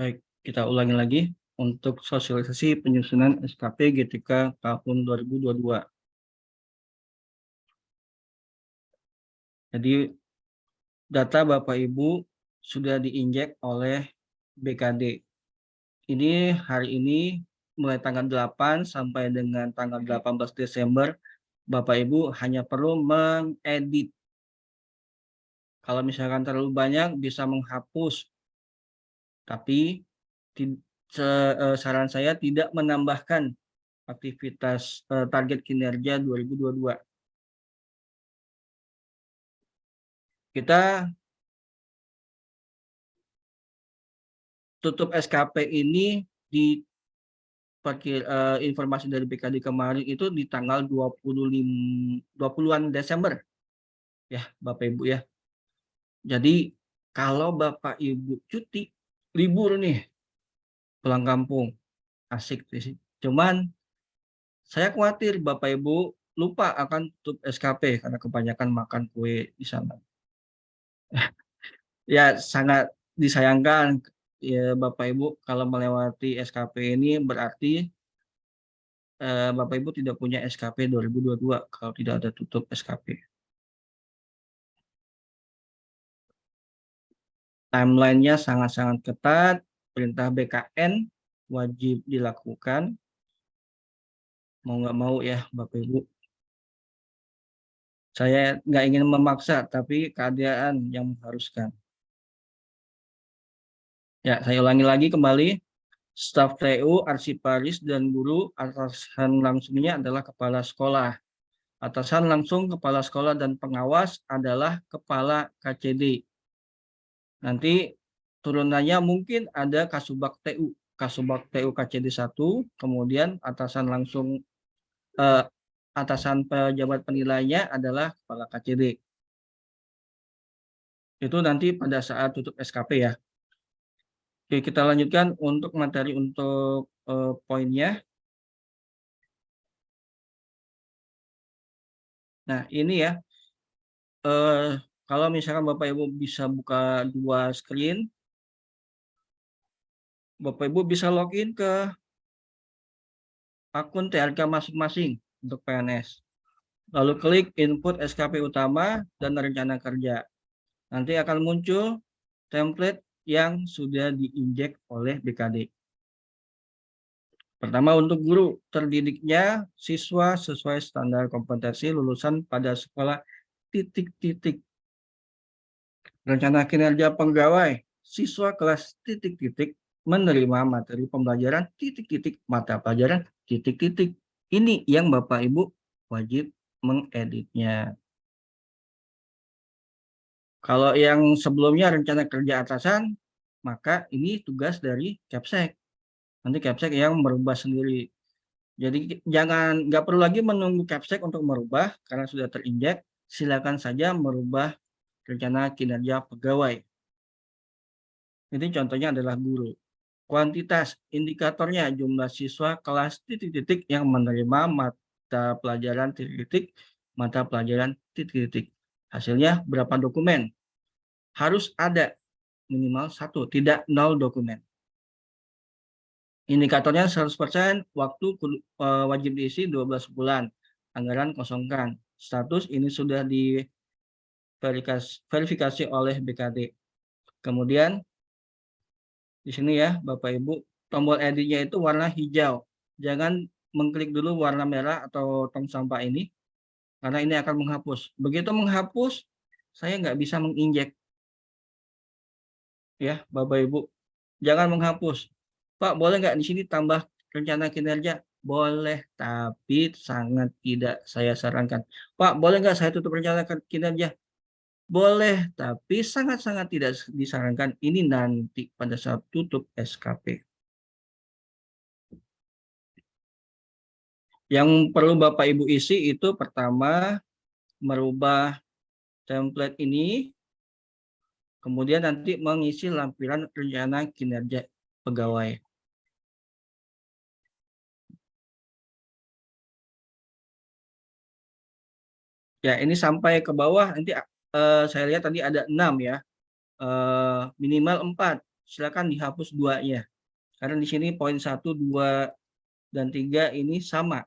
Baik, kita ulangi lagi untuk sosialisasi penyusunan SKP GTK tahun 2022. Jadi data Bapak Ibu sudah diinjek oleh BKD. Ini hari ini mulai tanggal 8 sampai dengan tanggal 18 Desember, Bapak Ibu hanya perlu mengedit. Kalau misalkan terlalu banyak bisa menghapus, tapi saran saya tidak menambahkan aktivitas target kinerja 2022. Kita tutup SKP ini di informasi dari BKD kemarin itu di tanggal 20-an Desember ya Bapak Ibu ya. Jadi kalau Bapak Ibu cuti libur nih pulang kampung asik sih. Cuman saya khawatir Bapak Ibu lupa akan tutup SKP karena kebanyakan makan kue di sana. Ya sangat disayangkan ya Bapak Ibu kalau melewati SKP ini berarti Bapak Ibu tidak punya SKP 2022 kalau tidak ada tutup SKP. Timeline-nya sangat-sangat ketat, perintah BKN wajib dilakukan, mau nggak mau ya Bapak Ibu. Saya nggak ingin memaksa, tapi keadaan yang mengharuskan. Ya, saya ulangi lagi kembali. Staf TU, arsiparis, dan guru atasan langsungnya adalah kepala sekolah. Atasan langsung kepala sekolah dan pengawas adalah kepala KCD. Nanti turunannya mungkin ada Kasubag TU. Kasubag TU KCD 1, kemudian atasan pejabat penilainya adalah kepala KCD. Itu nanti pada saat tutup SKP ya. Oke, kita lanjutkan untuk materi untuk poinnya. Nah, ini ya. Kalau misalkan Bapak Ibu bisa buka dua screen, Bapak Ibu bisa login ke akun TRK masing-masing untuk PNS. Lalu klik input SKP utama dan rencana kerja. Nanti akan muncul template yang sudah diinjek oleh BKD. Pertama untuk guru, terdidiknya siswa sesuai standar kompetensi lulusan pada sekolah titik-titik. Rencana kinerja pegawai, siswa kelas titik-titik menerima materi pembelajaran titik-titik mata pelajaran titik-titik. Ini yang Bapak Ibu wajib mengeditnya. Kalau yang sebelumnya rencana kerja atasan, maka ini tugas dari Capsek. Nanti Capsek yang merubah sendiri. Jadi nggak perlu lagi menunggu Capsek untuk merubah karena sudah terinjek. Silakan saja merubah rencana kinerja pegawai. Ini contohnya adalah guru. Kuantitas indikatornya jumlah siswa kelas titik-titik yang menerima mata pelajaran titik-titik, mata pelajaran titik-titik. Hasilnya berapa dokumen? Harus ada minimal 1, tidak 0 dokumen. Indikatornya 100%, waktu wajib diisi 12 bulan. Anggaran kosongkan. Status ini sudah diverifikasi oleh BKD. Kemudian di sini ya Bapak Ibu, tombol editnya itu warna hijau. Jangan mengklik dulu warna merah atau tong sampah ini, karena ini akan menghapus. Begitu menghapus, saya nggak bisa menginjek. Ya Bapak Ibu, jangan menghapus. Pak, boleh nggak di sini tambah rencana kinerja? Boleh, tapi sangat tidak saya sarankan. Pak, boleh nggak saya tutup rencana kinerja? Boleh, tapi sangat-sangat tidak disarankan. Ini nanti pada saat tutup SKP. Yang perlu Bapak Ibu isi itu pertama, merubah template ini, kemudian nanti mengisi lampiran rencana kinerja pegawai. Ya, ini sampai ke bawah nanti saya lihat tadi ada 6 ya. Minimal 4 silakan dihapus 2-nya. Karena di sini poin 1, 2, dan 3 ini sama.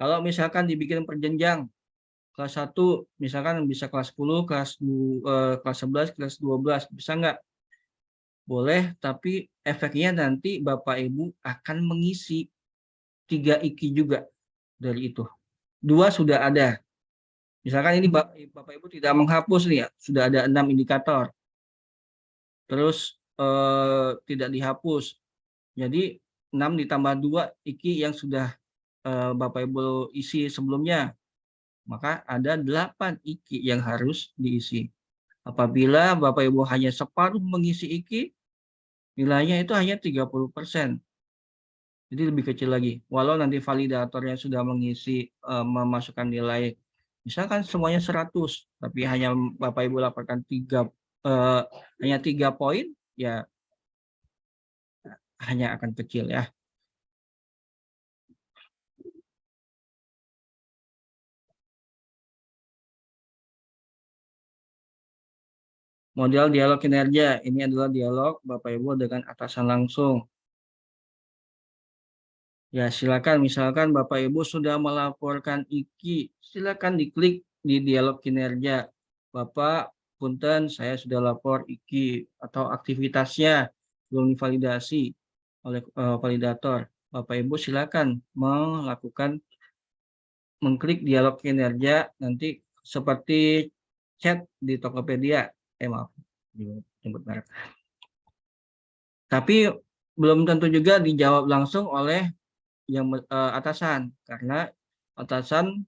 Kalau misalkan dibikin perjenjang, kelas 1 misalkan bisa kelas 10, kelas 11, kelas 12, bisa nggak? Boleh, tapi efeknya nanti Bapak Ibu akan mengisi 3 IKI juga dari itu. 2 sudah ada. Misalkan ini Bapak Ibu tidak menghapus nih ya, sudah ada 6 indikator. Terus tidak dihapus. Jadi 6 ditambah 2 IKI yang sudah Bapak Ibu isi sebelumnya. Maka ada 8 IKI yang harus diisi. Apabila Bapak Ibu hanya separuh mengisi IKI, nilainya itu hanya 30%. Jadi lebih kecil lagi. Walau nanti validatornya sudah mengisi, memasukkan nilai, misalkan semuanya 100, tapi hanya Bapak Ibu laporkan hanya 3 poin, ya hanya akan kecil ya. Model dialog kinerja, ini adalah dialog Bapak Ibu dengan atasan langsung. Ya, silakan misalkan Bapak Ibu sudah melaporkan IKI, silakan diklik di dialog kinerja. Bapak, punten saya sudah lapor IKI atau aktivitasnya belum divalidasi oleh validator. Bapak Ibu silakan mengklik dialog kinerja nanti seperti chat di Tokopedia. Maaf, nyebut merek. Tapi belum tentu juga dijawab langsung oleh yang atasan, karena atasan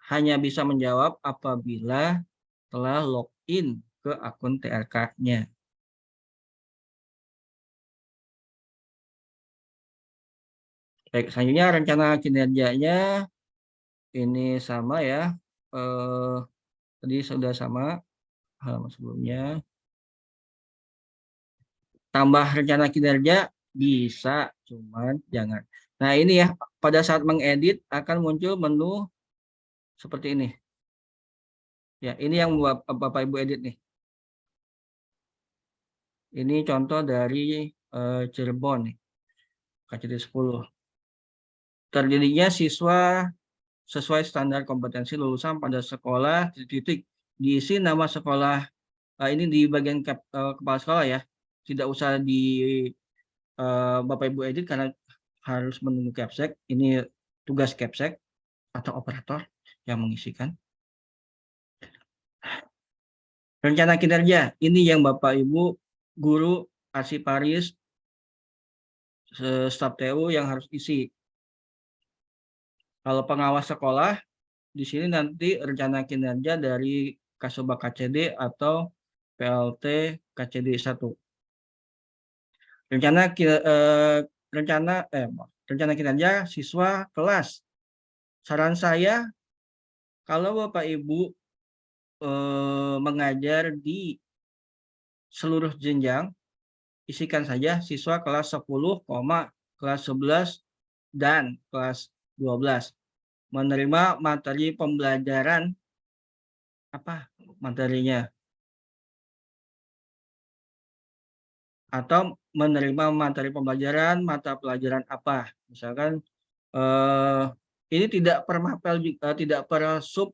hanya bisa menjawab apabila telah login ke akun TRK-nya. Baik, selanjutnya rencana kinerjanya ini sama ya. Tadi sudah sama halaman sebelumnya. Tambah rencana kinerja bisa, cuman jangan. Nah ini ya, pada saat mengedit akan muncul menu seperti ini. Ya, ini yang Bapak Ibu edit nih. Ini contoh dari Cirebon nih, KCD 10. Terdirinya siswa sesuai standar kompetensi lulusan pada sekolah titik diisi nama sekolah. Ini di bagian kepala sekolah ya. Tidak usah di Bapak Ibu edit karena harus menunggu Capsek. Ini tugas Capsek atau operator yang mengisikan. Rencana kinerja, ini yang Bapak Ibu, guru, arsiparis, staf TU yang harus isi. Kalau pengawas sekolah, di sini nanti rencana kinerja dari Kasubag KCD atau PLT KCD 1. Rencana kinerja siswa kelas. Saran saya, kalau Bapak Ibu mengajar di seluruh jenjang, isikan saja siswa kelas 10, kelas 11, dan kelas 12. Menerima materi pembelajaran apa materinya? Atau menerima materi pembelajaran mata pelajaran apa? Misalkan ini tidak per mapel juga, tidak per sub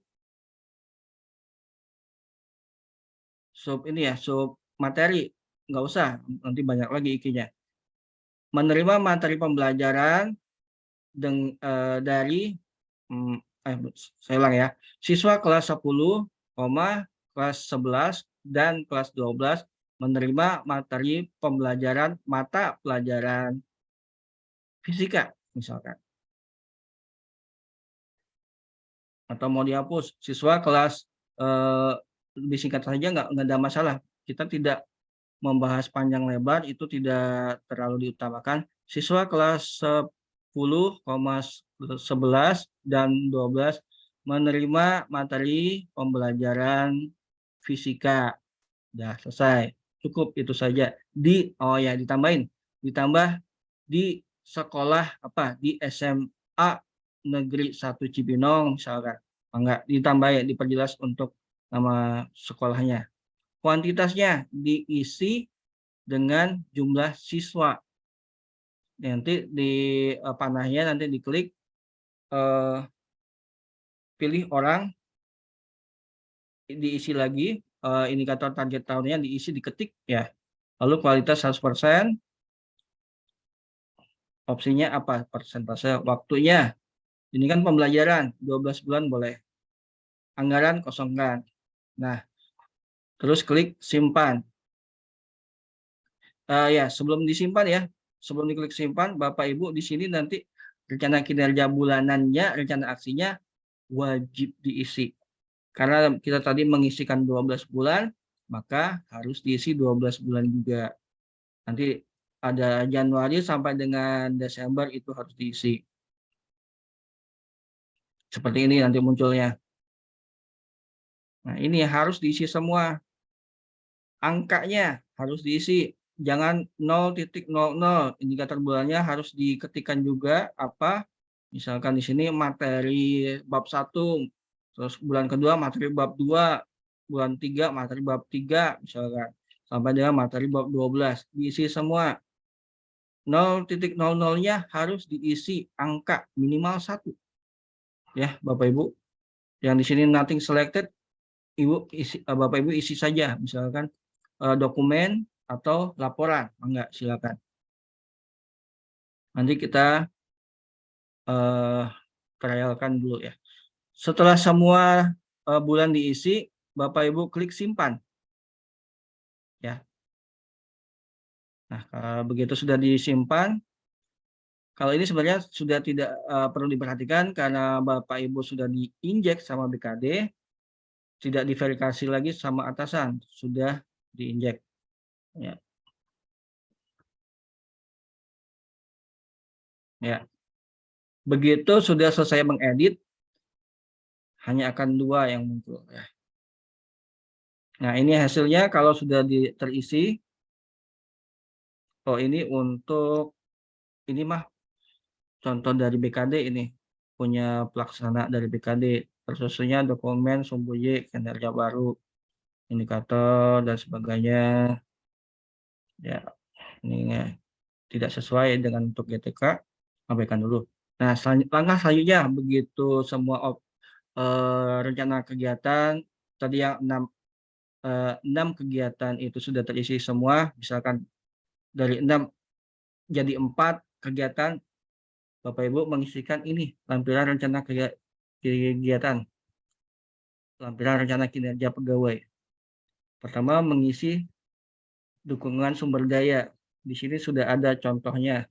ini ya, sub materi, nggak usah, nanti banyak lagi IKI-nya. Menerima materi pembelajaran dari saya ulang ya, siswa kelas 10, kelas 11 dan kelas 12 menerima materi pembelajaran mata pelajaran fisika misalkan. Atau mau dihapus, siswa kelas lebih singkat saja nggak ada masalah. Kita tidak membahas panjang lebar, itu tidak terlalu diutamakan. Siswa kelas 10, 11 dan 12 menerima materi pembelajaran fisika. Sudah selesai. Cukup itu saja. Ditambah di sekolah apa? Di SMA Negeri 1 Cibinong misalkan. Enggak, ditambah ya, diperjelas untuk nama sekolahnya. Kuantitasnya diisi dengan jumlah siswa. Nanti di panahnya nanti diklik, pilih orang, diisi lagi, indikator target tahunnya diisi, diketik ya. Lalu kualitas 100%, opsinya apa? Persentase. Waktunya, ini kan pembelajaran, 12 bulan boleh. Anggaran kosongkan. Nah, terus klik simpan. Ya, sebelum disimpan ya, sebelum diklik simpan, Bapak Ibu di sini nanti rencana kinerja bulanannya, rencana aksinya wajib diisi. Karena kita tadi mengisikan 12 bulan, maka harus diisi 12 bulan juga. Nanti ada Januari sampai dengan Desember itu harus diisi. Seperti ini nanti munculnya. Nah, ini harus diisi semua. Angkanya harus diisi. Jangan 0,00. Indikator bulannya harus diketikkan juga apa. Misalkan di sini materi bab 1, terus bulan kedua materi bab 2, bulan 3 materi bab 3 misalkan. Sampai dengan materi bab 12. Diisi semua. 0,00-nya harus diisi angka minimal 1. Ya, Bapak Ibu. Yang di sini nothing selected, Bapak Ibu isi saja, misalkan dokumen atau laporan, enggak, silakan. Nanti kita trialkan dulu ya. Setelah semua bulan diisi, Bapak Ibu klik simpan. Ya. Nah, begitu sudah disimpan, kalau ini sebenarnya sudah tidak perlu diperhatikan karena Bapak Ibu sudah diinjek sama BKD, tidak diverifikasi lagi sama atasan, sudah diinjek. Ya. Ya. Begitu sudah selesai mengedit, hanya akan 2 yang muncul. Ya. Nah, ini hasilnya kalau sudah terisi. Oh, ini untuk, ini mah contoh dari BKD ini. Punya pelaksana dari BKD. Tersusunnya dokumen, sumbu Y, kinerja baru, indikator, dan sebagainya. Ya, ini ya, tidak sesuai dengan untuk GTK, abaikan dulu. Nah, langkah selanjutnya, begitu semua rencana kegiatan, tadi yang 6 kegiatan itu sudah terisi semua, misalkan dari 6 jadi 4 kegiatan, Bapak Ibu mengisikan ini, lampiran rencana kegiatan, lampiran rencana kinerja pegawai. Pertama, mengisi dukungan sumber daya. Di sini sudah ada contohnya.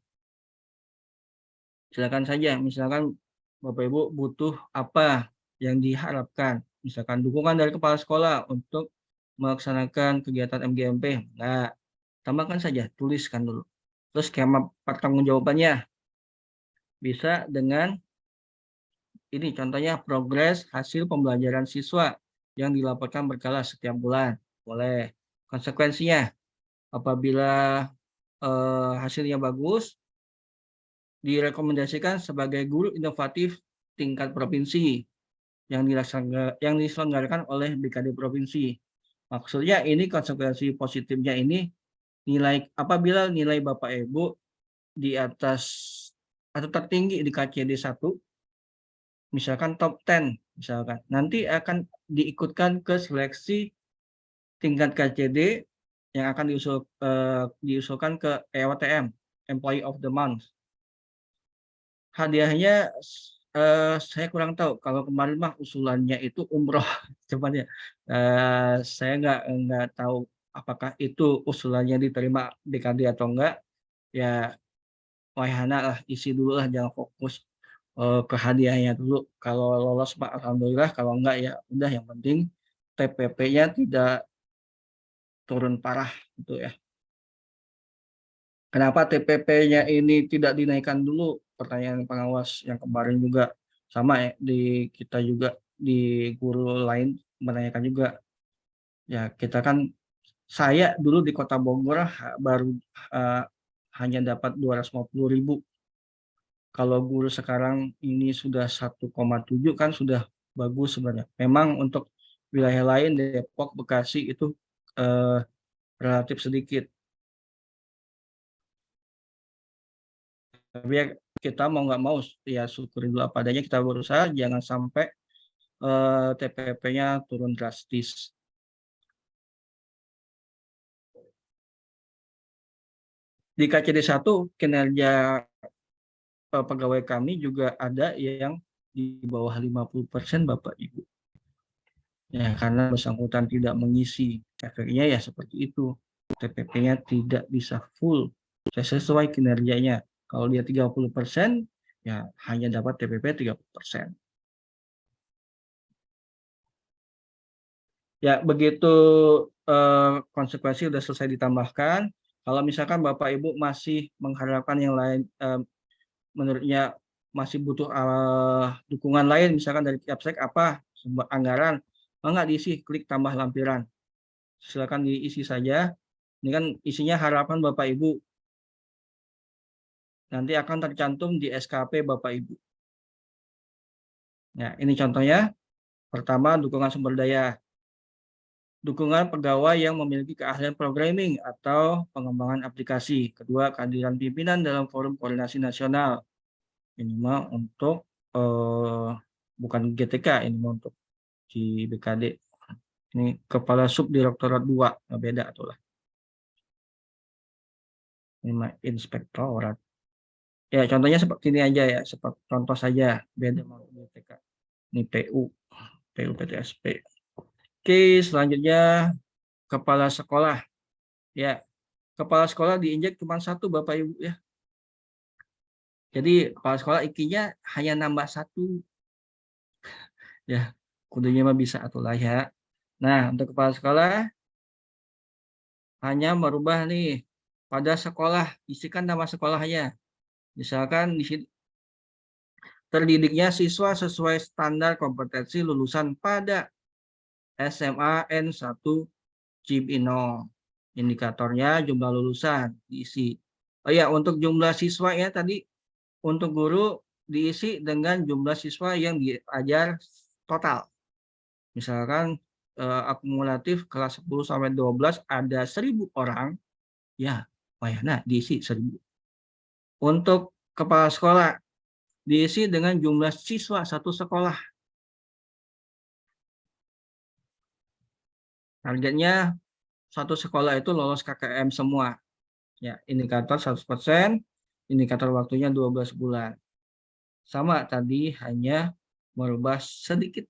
Silakan saja, misalkan Bapak Ibu butuh apa yang diharapkan. Misalkan dukungan dari kepala sekolah untuk melaksanakan kegiatan MGMP. Nah, tambahkan saja, tuliskan dulu. Terus skema pertanggungjawabannya bisa dengan ini contohnya progres hasil pembelajaran siswa yang dilaporkan berkala setiap bulan. Boleh. Konsekuensinya, apabila hasilnya bagus, direkomendasikan sebagai guru inovatif tingkat provinsi yang diselenggarakan oleh BKD provinsi. Maksudnya ini konsekuensi positifnya ini nilai, apabila nilai Bapak Ibu di atas atau tertinggi di KCD 1, misalkan top 10 misalkan, nanti akan diikutkan ke seleksi tingkat KCD yang akan diusulkan ke EOTM, Employee of the Month. Hadiahnya saya kurang tahu, kalau kemarin mah usulannya itu umroh, cuman ya saya nggak tahu apakah itu usulannya diterima BKD atau enggak. Ya wahana lah, isi dulu lah, jangan fokus ke hadiahnya dulu. Kalau lolos Pak, alhamdulillah, kalau enggak ya udah, yang penting TPP-nya tidak turun parah gitu ya. Kenapa TPP-nya ini tidak dinaikkan dulu? Pertanyaan pengawas yang kemarin juga sama ya, di kita juga di guru lain menanyakan juga. Ya kita kan, saya dulu di Kota Bogor baru hanya dapat 250.000. Kalau guru sekarang ini sudah 1,7 kan sudah bagus sebenarnya. Memang untuk Wilayah lain Depok, Bekasi itu relatif sedikit. Tapi ya kita mau nggak mau ya syukuri dulu apa adanya, kita berusaha jangan sampai TPP-nya turun drastis. Di KCD 1 kinerja pegawai kami juga ada yang di bawah 50% Bapak Ibu. Ya, karena bersangkutan tidak mengisi, efeknya ya seperti itu. TPP-nya tidak bisa full sesuai kinerjanya. Kalau dia 30%, ya hanya dapat TPP 30%. Ya, begitu konsekuensi sudah selesai ditambahkan. Kalau misalkan Bapak Ibu masih mengharapkan yang lain, menurutnya masih butuh dukungan lain, misalkan dari Capsek apa, sumber anggaran, enggak diisi, klik tambah lampiran. Silakan diisi saja. Ini kan isinya harapan Bapak Ibu. Nanti akan tercantum di SKP Bapak Ibu. Ya, ini contohnya. Pertama, dukungan sumber daya. Dukungan pegawai yang memiliki keahlian programming atau pengembangan aplikasi. Kedua, kehadiran pimpinan dalam forum koordinasi nasional. Ini mah untuk bukan GTK, ini mah untuk di BKD. Ini kepala subdirektorat 2, beda itulah. Ini mah inspektorat. Ya, contohnya seperti ini aja ya, seperti contoh saja, beda sama GTK. Ini PU PTSP. Oke, selanjutnya kepala sekolah. Ya, kepala sekolah diinjak cuma 1 Bapak Ibu ya. Jadi kepala sekolah ikinya hanya nambah 1. Ya, kudunya mah bisa atulah ya. Nah, untuk kepala sekolah hanya merubah nih pada sekolah, isikan nama sekolahnya. Misalkan di sini terdidiknya siswa sesuai standar kompetensi lulusan pada SMA N1 Cibino. Indikatornya jumlah lulusan diisi. Oh ya, untuk jumlah siswa ya tadi, untuk guru diisi dengan jumlah siswa yang diajar total. Misalkan akumulatif kelas 10 sampai 12 ada 1.000 orang, ya, nah diisi 1.000. Untuk kepala sekolah diisi dengan jumlah siswa satu sekolah. Targetnya satu sekolah itu lolos KKM semua. Ya, indikator 100%, indikator waktunya 12 bulan. Sama tadi, hanya merubah sedikit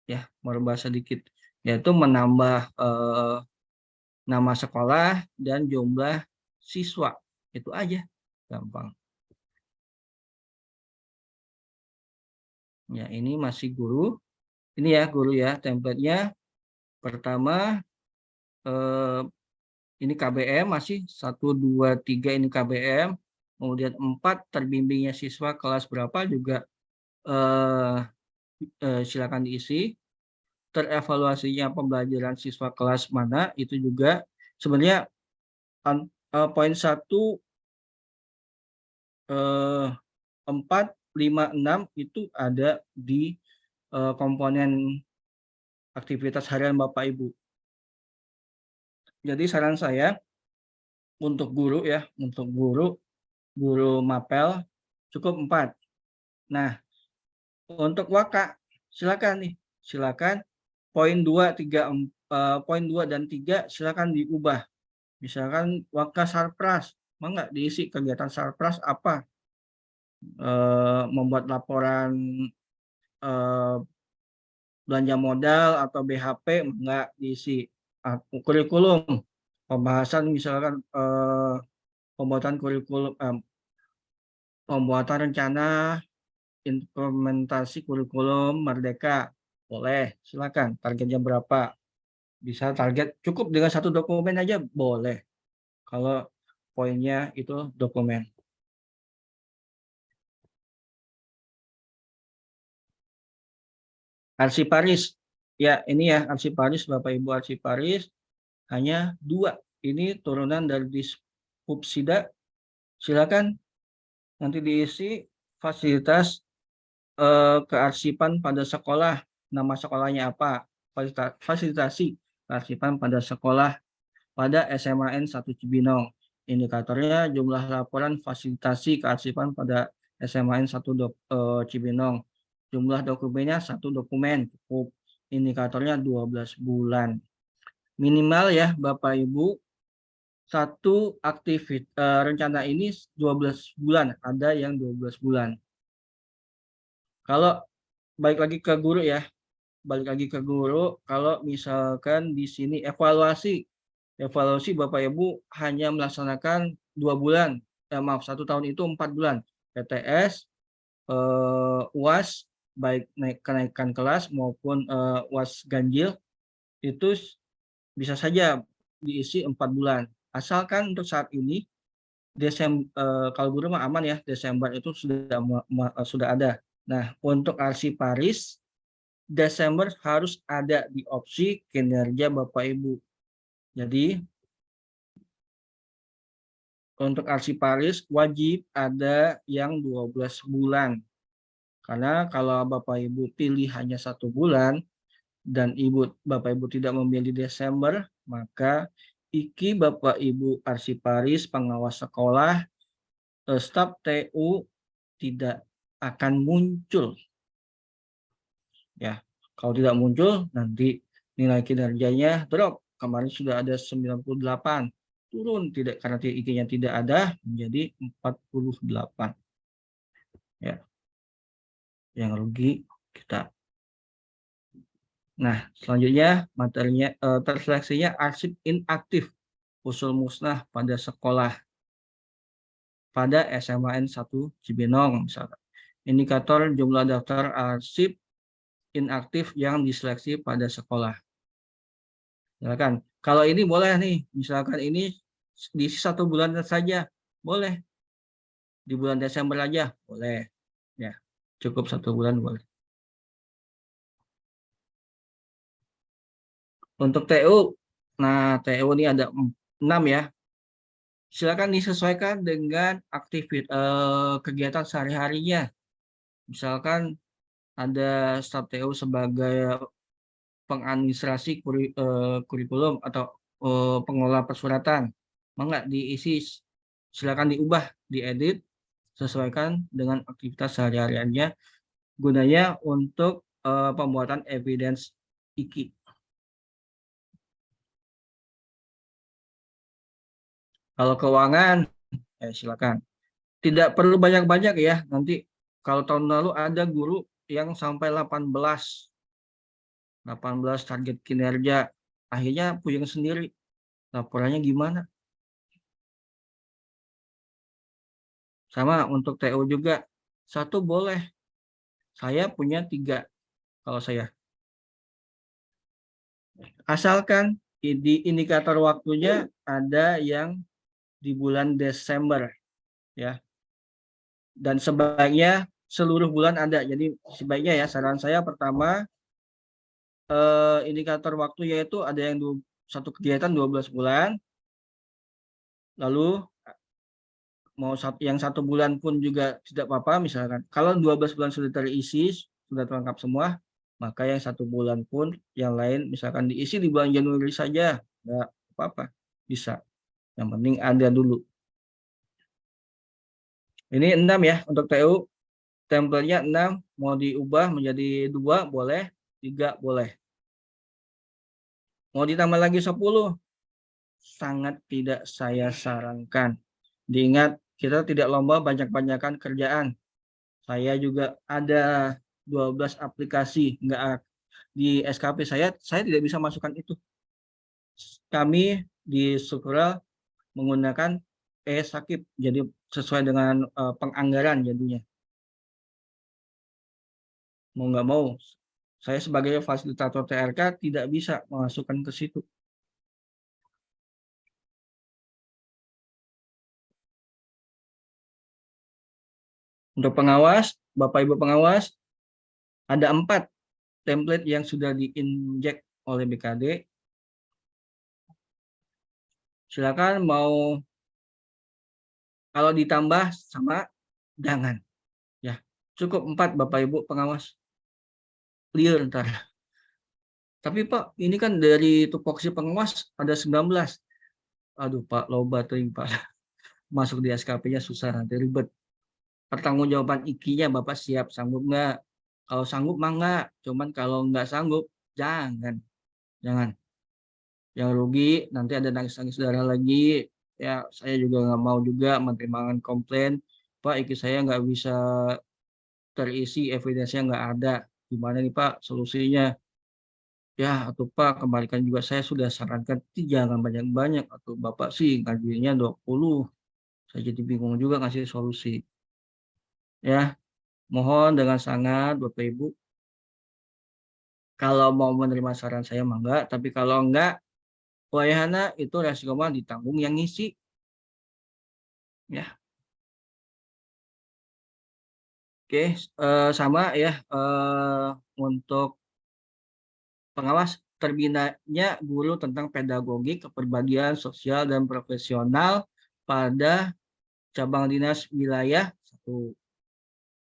ya, merubah sedikit, yaitu menambah nama sekolah dan jumlah siswa. Itu aja, gampang. Ya, ini masih guru. Ini ya guru ya, template-nya. Pertama ini KBM masih 1 2 3, ini KBM. Kemudian 4 terbimbingnya siswa kelas berapa juga silakan diisi. Terevaluasinya pembelajaran siswa kelas mana itu juga sebenarnya poin 1 4 5 6 itu ada di komponen aktivitas harian Bapak Ibu. Jadi saran saya untuk guru ya, untuk guru mapel cukup 4. Nah, untuk waka silakan nih, silakan poin 2 dan 3 silakan diubah. Misalkan waka sarpras, mau nggak diisi kegiatan sarpras apa? Membuat laporan belanja modal atau BHP nggak diisi. Kurikulum pembahasan misalkan pembuatan kurikulum, pembuatan rencana implementasi kurikulum Merdeka, boleh, silakan. Targetnya berapa? Bisa target cukup dengan 1 dokumen aja boleh. Kalau poinnya itu dokumen. Arsiparis, ya ini ya arsiparis Bapak Ibu, arsiparis hanya 2. Ini turunan dari Dispupsida. Silakan nanti diisi fasilitas kearsipan pada sekolah, nama sekolahnya apa, fasilitasi kearsipan pada sekolah pada SMAN 1 Cibinong. Indikatornya jumlah laporan fasilitasi kearsipan pada SMAN 1 Cibinong. Jumlah dokumennya 1 dokumen cukup. Indikatornya 12 bulan. Minimal ya Bapak Ibu, satu rencana ini 12 bulan, ada yang 12 bulan. Kalau balik lagi ke guru ya, kalau misalkan di sini evaluasi Bapak Ibu hanya melaksanakan 2 bulan, 1 tahun itu 4 bulan, PTS, UAS, baik kenaikan kelas maupun UAS ganjil, itu bisa saja diisi 4 bulan. Asalkan untuk saat ini, kalau guru mah aman ya, Desember itu sudah ada. Nah, untuk arsiparis, Desember harus ada di opsi kinerja Bapak Ibu. Jadi untuk arsiparis wajib ada yang 12 bulan. Karena kalau Bapak Ibu pilih hanya 1 bulan dan Bapak Ibu tidak memilih Desember, maka IKI Bapak Ibu arsiparis pengawas sekolah staf TU tidak akan muncul. Ya, kalau tidak muncul nanti nilai kinerjanya drop. Kemarin sudah ada 98, turun tidak karena IKI-nya tidak ada menjadi 48. Ya. Yang rugi kita. Nah, selanjutnya materinya terseleksinya arsip inaktif usul musnah pada sekolah pada SMAN 1 Cibinong misalkan. Indikator jumlah daftar arsip inaktif yang diseleksi pada sekolah. Misalkan, kalau ini boleh nih, misalkan ini diisi 1 bulan saja, boleh. Di bulan Desember aja, boleh. Ya, cukup 1 bulan boleh. Untuk TU, nah TU ini ada 6 ya. Silakan disesuaikan dengan kegiatan sehari-harinya. Misalkan ada staf TU sebagai pengadministrasi kurikulum atau pengelola persuratan, enggak diisi, silakan diubah, diedit, sesuaikan dengan aktivitas sehari-harinya, gunanya untuk pembuatan evidence IKI. Kalau keuangan, silakan. Tidak perlu banyak-banyak ya. Nanti kalau tahun lalu ada guru yang sampai 18 target kinerja. Akhirnya puyeng sendiri. Laporannya gimana? Sama untuk TU juga. 1 boleh. Saya punya 3 kalau saya. Asalkan di indikator waktunya ada yang di bulan Desember ya, dan sebaiknya seluruh bulan ada. Jadi sebaiknya ya, saran saya pertama indikator waktu yaitu ada yang satu kegiatan 12 bulan, lalu mau yang 1 bulan pun juga tidak apa-apa. Misalkan kalau 12 bulan sudah terisi, sudah terlengkap semua, maka yang 1 bulan pun yang lain misalkan diisi di bulan Januari saja, nggak apa-apa, bisa. Yang penting ada dulu. Ini 6 ya untuk TU. Tempelnya 6, mau diubah menjadi 2 boleh, 3 boleh. Mau ditambah lagi 10, sangat tidak saya sarankan. Diingat, kita tidak lomba banyak-banyakan kerjaan. Saya juga ada 12 aplikasi, enggak di SKP saya tidak bisa masukkan itu. Kami di Struktural menggunakan e-sakip, jadi sesuai dengan penganggaran jadinya. Mau nggak mau, saya sebagai fasilitator TRK tidak bisa memasukkan ke situ. Untuk pengawas, Bapak Ibu pengawas, ada 4 template yang sudah diinjek oleh BKD. Silakan mau kalau ditambah sama, jangan. Ya, cukup 4 Bapak Ibu pengawas. Clear ntar. Tapi Pak, ini kan dari tupoksi pengawas ada 19. Aduh Pak, loba teuing Pak. Masuk di SKP-nya susah, nanti ribet. Pertanggungjawaban IKI-nya Bapak siap, sanggup nggak? Kalau sanggup mah nggak. Cuman kalau nggak sanggup, jangan. Jangan. Yang rugi nanti ada nangis-nangis darah lagi. Ya, saya juga nggak mau juga menerima komplain. Pak, IKI saya nggak bisa terisi, evidensinya nggak ada. Gimana nih Pak solusinya? Ya, atau Pak, kembalikan juga saya sudah sarankan jangan banyak-banyak. Atau Bapak sih ngajuinnya 20. Saya jadi bingung juga ngasih solusi. Ya, mohon dengan sangat Bapak Ibu, kalau mau menerima saran saya mah enggak, tapi kalau enggak, wayahana itu resiko mah ditanggung yang ngisi. Ya, oke, sama ya, untuk pengawas terbinanya guru tentang pedagogi, kepribadian, sosial, dan profesional pada cabang dinas wilayah 1.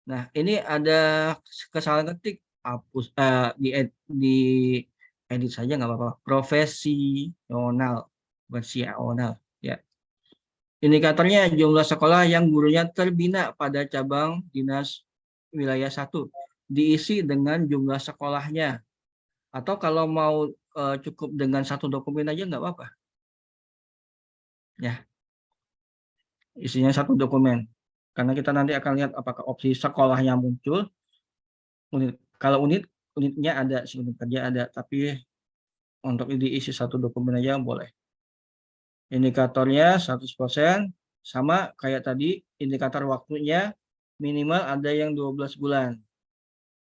Nah, ini ada kesalahan ketik, hapus, di edit saja nggak apa-apa. Profesional, bukan sional. Ya. Indikatornya jumlah sekolah yang gurunya terbina pada cabang dinas wilayah 1 diisi dengan jumlah sekolahnya. Atau kalau mau cukup dengan satu dokumen aja nggak apa-apa. Ya, isinya satu dokumen. Karena kita nanti akan lihat apakah opsi sekolahnya muncul. Kalau unitnya ada, si unit kerja ada, tapi untuk diisi satu dokumen aja boleh. Indikatornya 100%, sama kayak tadi, indikator waktunya minimal ada yang 12 bulan.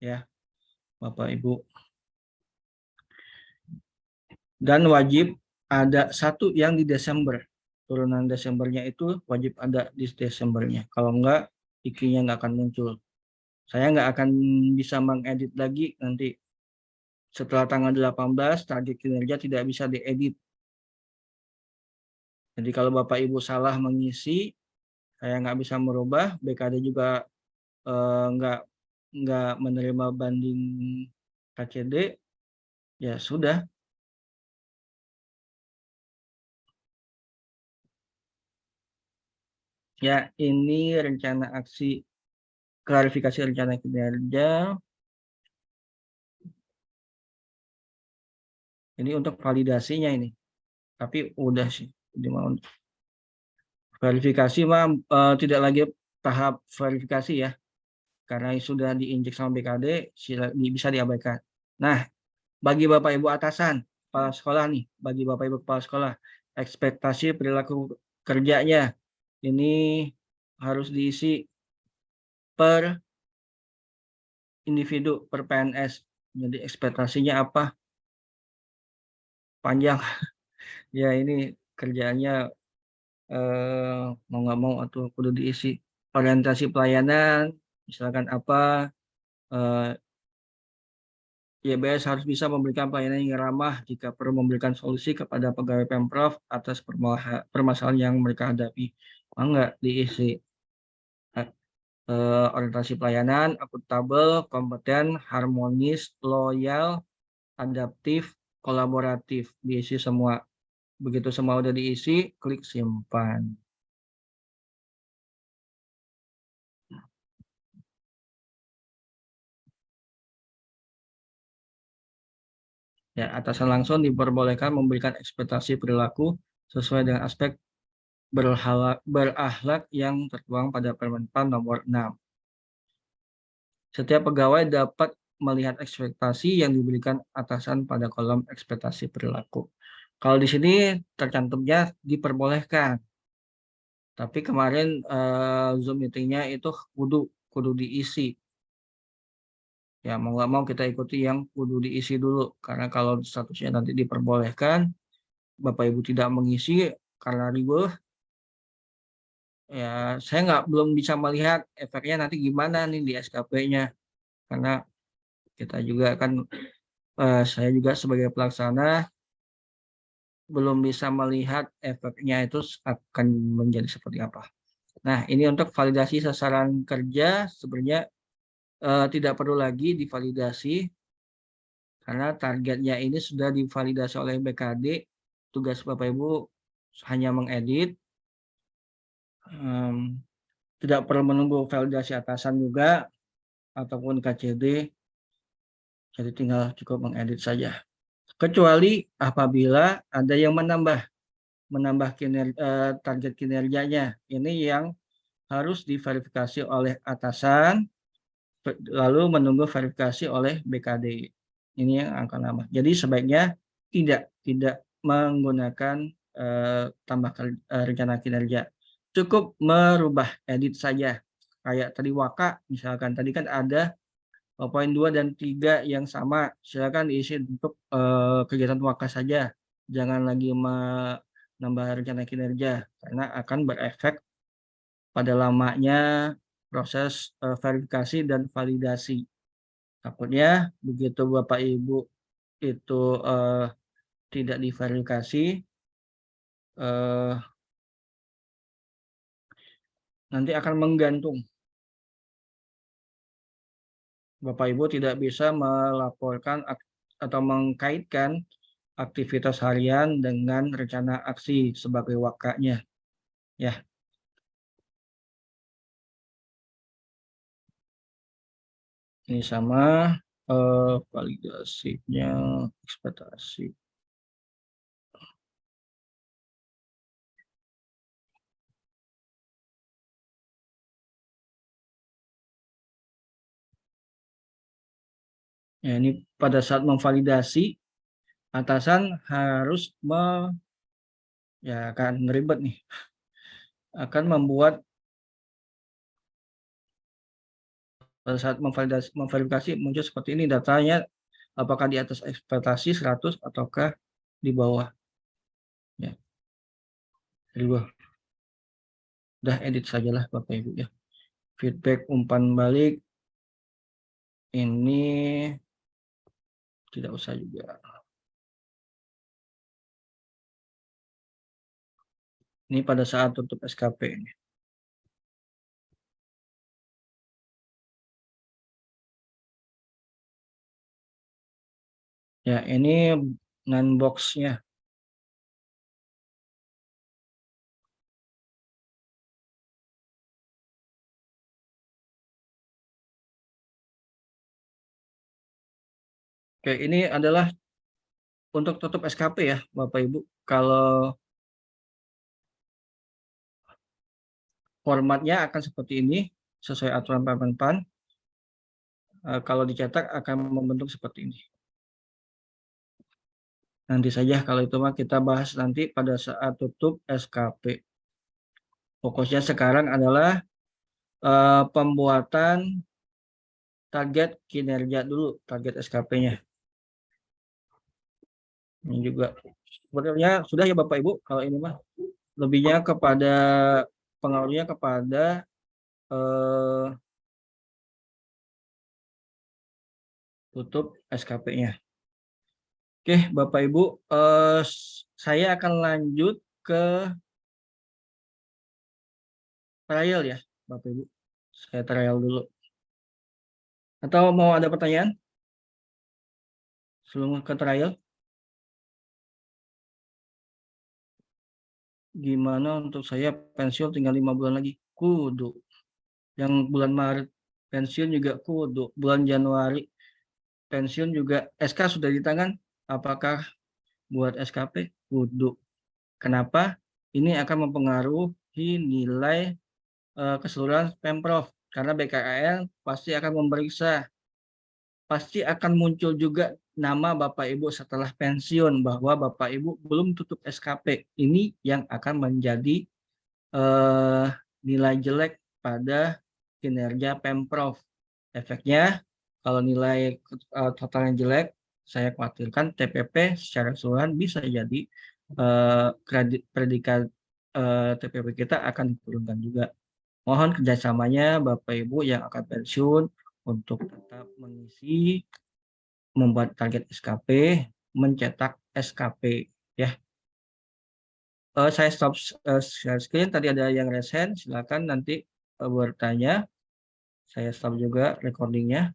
Ya, Bapak Ibu. Dan wajib ada satu yang di Desember. Turunan Desembernya itu wajib ada di Desembernya. Kalau enggak, IKI-nya nggak akan muncul. Saya nggak akan bisa mengedit lagi nanti. Setelah tanggal 18, target kinerja tidak bisa diedit. Jadi kalau Bapak Ibu salah mengisi, saya nggak bisa merubah. BKD juga nggak menerima banding KCD. Ya sudah. Ya, ini rencana aksi klarifikasi rencana kinerja. Ini untuk validasinya ini. Tapi udah sih. Ini mau verifikasi mah tidak lagi tahap verifikasi ya. Karena sudah diinjek sama BKD, bisa diabaikan. Nah, bagi Bapak Ibu atasan, kepala sekolah nih, bagi Bapak Ibu kepala sekolah, ekspektasi perilaku kerjanya ini harus diisi per individu, per PNS. Jadi ekspektasinya apa? Panjang. Ya ini kerjaannya mau nggak mau atau perlu diisi. Orientasi pelayanan, misalkan apa, YBS harus bisa memberikan pelayanan yang ramah jika perlu memberikan solusi kepada pegawai Pemprov atas permasalahan yang mereka hadapi. Enggak diisi. Orientasi pelayanan, akuntabel, kompeten, harmonis, loyal, adaptif, kolaboratif. Diisi semua. Begitu semua udah diisi, klik simpan. Ya, atasan langsung diperbolehkan memberikan ekspektasi perilaku sesuai dengan aspek berakhlak yang tertuang pada Permen-PAN nomor 6. Setiap pegawai dapat melihat ekspektasi yang diberikan atasan pada kolom ekspektasi perilaku. Kalau di sini tercantumnya diperbolehkan, tapi kemarin Zoom meetingnya itu kudu diisi. Ya mau nggak mau kita ikuti yang kudu diisi dulu, karena kalau statusnya nanti diperbolehkan, Bapak Ibu tidak mengisi karena ribet, ya saya belum bisa melihat efeknya nanti gimana nih di SKP-nya, karena kita juga kan saya juga sebagai pelaksana belum bisa melihat efeknya itu akan menjadi seperti apa. Nah, ini untuk validasi sasaran kerja sebenarnya tidak perlu lagi divalidasi karena targetnya ini sudah divalidasi oleh BKD. Tugas Bapak Ibu hanya mengedit, tidak perlu menunggu validasi atasan juga ataupun KCD, jadi tinggal cukup mengedit saja. Kecuali apabila ada yang menambah target kinerjanya, ini yang harus diverifikasi oleh atasan, lalu menunggu verifikasi oleh BKD. Ini yang akan lama. Jadi sebaiknya tidak menggunakan tambah rencana kinerja. Cukup merubah edit saja. Kayak tadi Waka, misalkan tadi kan ada poin 2 dan 3 yang sama. Silakan diisi untuk kegiatan Waka saja. Jangan lagi menambah rencana kinerja karena akan berefek pada lamanya proses verifikasi dan validasi. Takutnya begitu Bapak Ibu itu tidak diverifikasi, nanti akan menggantung. Bapak Ibu tidak bisa melaporkan atau mengkaitkan aktivitas harian dengan rencana aksi sebagai wakanya. Ya. Ini sama validasinya ekspektasi. Ya, ini pada saat memvalidasi atasan harus ya akan ribet nih. Akan membuat pada saat memverifikasi muncul seperti ini, datanya apakah di atas ekspektasi 100 ataukah di bawah. Ya. Di bawah. Udah edit sajalah Bapak Ibu ya. Feedback umpan balik ini tidak usah juga. Ini pada saat tutup SKP ini. Ya, ini non-box-nya. Oke, ini adalah untuk tutup SKP ya, Bapak Ibu. Kalau formatnya akan seperti ini, sesuai aturan Permenpan. Kalau dicetak akan membentuk seperti ini. Nanti saja kalau itu mah kita bahas nanti pada saat tutup SKP. Fokusnya sekarang adalah pembuatan target kinerja dulu, target SKP-nya. Ini juga sebenarnya sudah ya Bapak Ibu, kalau ini mah lebihnya kepada pengaruhnya kepada tutup SKP-nya. Oke, Bapak Ibu, saya akan lanjut ke trial ya, Bapak Ibu. Saya trial dulu. Atau mau ada pertanyaan sebelum ke trial? Gimana untuk saya pensiun tinggal 5 bulan lagi? Kudu. Yang bulan Maret pensiun juga kudu. Bulan Januari pensiun juga. SK sudah di tangan. Apakah buat SKP? Kudu. Kenapa? Ini akan mempengaruhi nilai keseluruhan Pemprov. Karena BKKN pasti akan memeriksa. Pasti akan muncul juga nama Bapak Ibu setelah pensiun bahwa Bapak Ibu belum tutup SKP. Ini yang akan menjadi nilai jelek pada kinerja Pemprov. Efeknya kalau nilai totalnya jelek, saya khawatirkan TPP secara keseluruhan bisa jadi predikat TPP kita akan diturunkan juga. Mohon kerjasamanya Bapak Ibu yang akan pensiun untuk tetap mengisi, membuat target SKP, mencetak SKP ya. Saya stop share screen. Tadi ada yang resen, silakan nanti bertanya. Saya stop juga recordingnya.